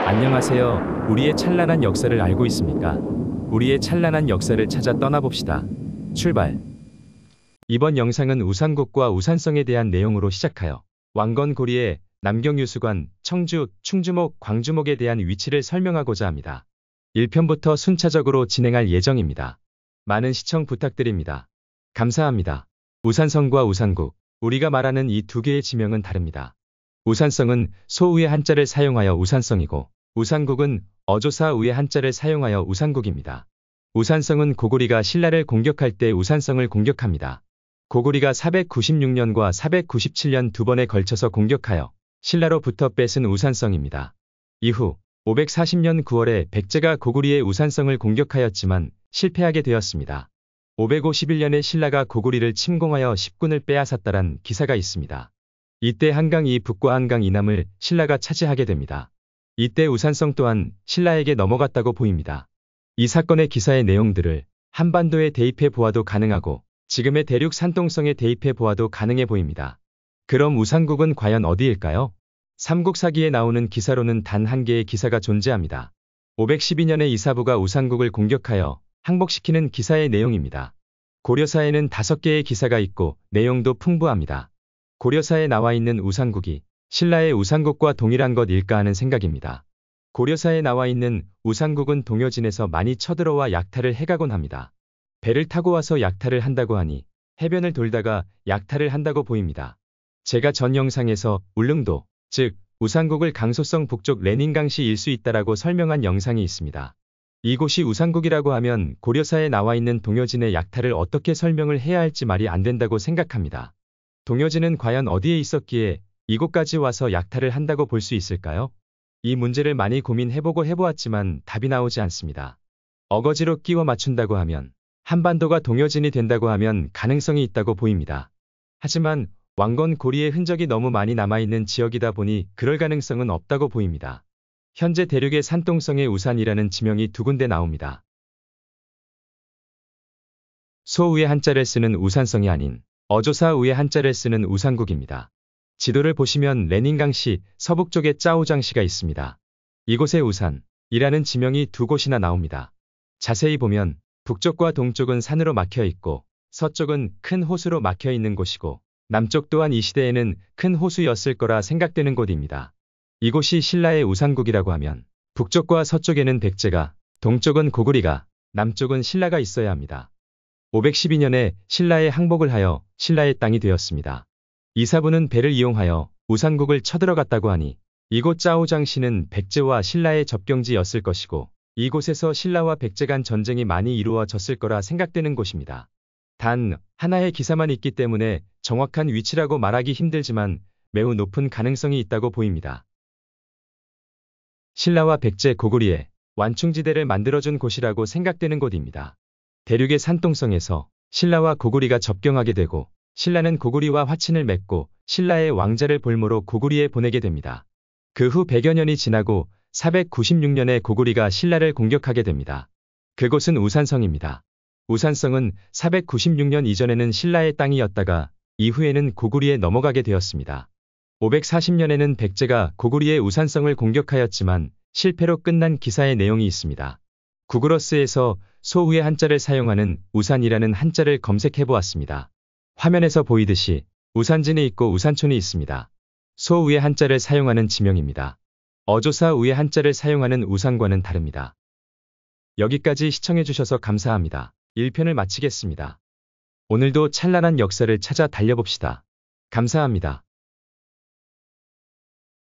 안녕하세요. 우리의 찬란한 역사를 알고 있습니까? 우리의 찬란한 역사를 찾아 떠나봅시다. 출발! 이번 영상은 우산국과 우산성에 대한 내용으로 시작하여 왕건고리의 남경유수관, 청주, 충주목, 광주목에 대한 위치를 설명하고자 합니다. 1편부터 순차적으로 진행할 예정입니다. 많은 시청 부탁드립니다. 감사합니다. 우산성과 우산국, 우리가 말하는 이 두 개의 지명은 다릅니다. 우산성은 소우의 한자를 사용하여 우산성이고 우산국은 어조사우의 한자를 사용하여 우산국입니다. 우산성은 고구리가 신라를 공격할 때 우산성을 공격합니다. 고구리가 496년과 497년 두 번에 걸쳐서 공격하여 신라로부터 뺏은 우산성입니다. 이후 540년 9월에 백제가 고구리의 우산성을 공격하였지만 실패하게 되었습니다. 551년에 신라가 고구리를 침공하여 10군을 빼앗았다란 기사가 있습니다. 이때 한강 이북과 한강 이남을 신라가 차지하게 됩니다. 이때 우산성 또한 신라에게 넘어갔다고 보입니다. 이 사건의 기사의 내용들을 한반도에 대입해 보아도 가능하고 지금의 대륙 산동성에 대입해 보아도 가능해 보입니다. 그럼 우산국은 과연 어디일까요? 삼국사기에 나오는 기사로는 단 한 개의 기사가 존재합니다. 512년에 이사부가 우산국을 공격하여 항복시키는 기사의 내용입니다. 고려사에는 5개의 기사가 있고 내용도 풍부합니다. 고려사에 나와 있는 우산국이 신라의 우산국과 동일한 것일까 하는 생각입니다. 고려사에 나와 있는 우산국은 동여진에서 많이 쳐들어와 약탈을 해가곤 합니다. 배를 타고 와서 약탈을 한다고 하니 해변을 돌다가 약탈을 한다고 보입니다. 제가 전 영상에서 울릉도, 즉 우산국을 강소성 북쪽 레닌강시일 수 있다라고 설명한 영상이 있습니다. 이곳이 우산국이라고 하면 고려사에 나와 있는 동여진의 약탈을 어떻게 설명을 해야 할지 말이 안 된다고 생각합니다. 동여진은 과연 어디에 있었기에 이곳까지 와서 약탈을 한다고 볼 수 있을까요? 이 문제를 많이 고민해보고 해보았지만 답이 나오지 않습니다. 어거지로 끼워 맞춘다고 하면 한반도가 동여진이 된다고 하면 가능성이 있다고 보입니다. 하지만 왕건고리의 흔적이 너무 많이 남아있는 지역이다 보니 그럴 가능성은 없다고 보입니다. 현재 대륙의 산동성의 우산이라는 지명이 두 군데 나옵니다. 소우의 한자를 쓰는 우산성이 아닌 어조사우의 한자를 쓰는 우산국입니다. 지도를 보시면 레닌강시 서북쪽에 짜오장시가 있습니다. 이곳에 우산이라는 지명이 두 곳이나 나옵니다. 자세히 보면 북쪽과 동쪽은 산으로 막혀 있고 서쪽은 큰 호수로 막혀 있는 곳이고 남쪽 또한 이 시대에는 큰 호수였을 거라 생각되는 곳입니다. 이곳이 신라의 우산국이라고 하면 북쪽과 서쪽에는 백제가, 동쪽은 고구리가, 남쪽은 신라가 있어야 합니다. 512년에 신라에 항복을 하여 신라의 땅이 되었습니다. 이사부는 배를 이용하여 우산국을 쳐들어갔다고 하니 이곳 짜오장시는 백제와 신라의 접경지였을 것이고 이곳에서 신라와 백제 간 전쟁이 많이 이루어졌을 거라 생각되는 곳입니다. 단 하나의 기사만 있기 때문에 정확한 위치라고 말하기 힘들지만 매우 높은 가능성이 있다고 보입니다. 신라와 백제 고구리에 완충지대를 만들어준 곳이라고 생각되는 곳입니다. 대륙의 산동성에서 신라와 고구리가 접경하게 되고 신라는 고구리와 화친을 맺고 신라의 왕자를 볼모로 고구리에 보내게 됩니다. 그 후 100여 년이 지나고 496년에 고구리가 신라를 공격하게 됩니다. 그곳은 우산성입니다. 우산성은 496년 이전에는 신라의 땅이었다가 이후에는 고구리에 넘어가게 되었습니다. 540년에는 백제가 고구리의 우산성을 공격하였지만 실패로 끝난 기사의 내용이 있습니다. 구글어스에서 소우의 한자를 사용하는 우산이라는 한자를 검색해 보았습니다. 화면에서 보이듯이 우산진이 있고 우산촌이 있습니다. 소우의 한자를 사용하는 지명입니다. 어조사우의 한자를 사용하는 우산과는 다릅니다. 여기까지 시청해주셔서 감사합니다. 1편을 마치겠습니다. 오늘도 찬란한 역사를 찾아 달려봅시다. 감사합니다.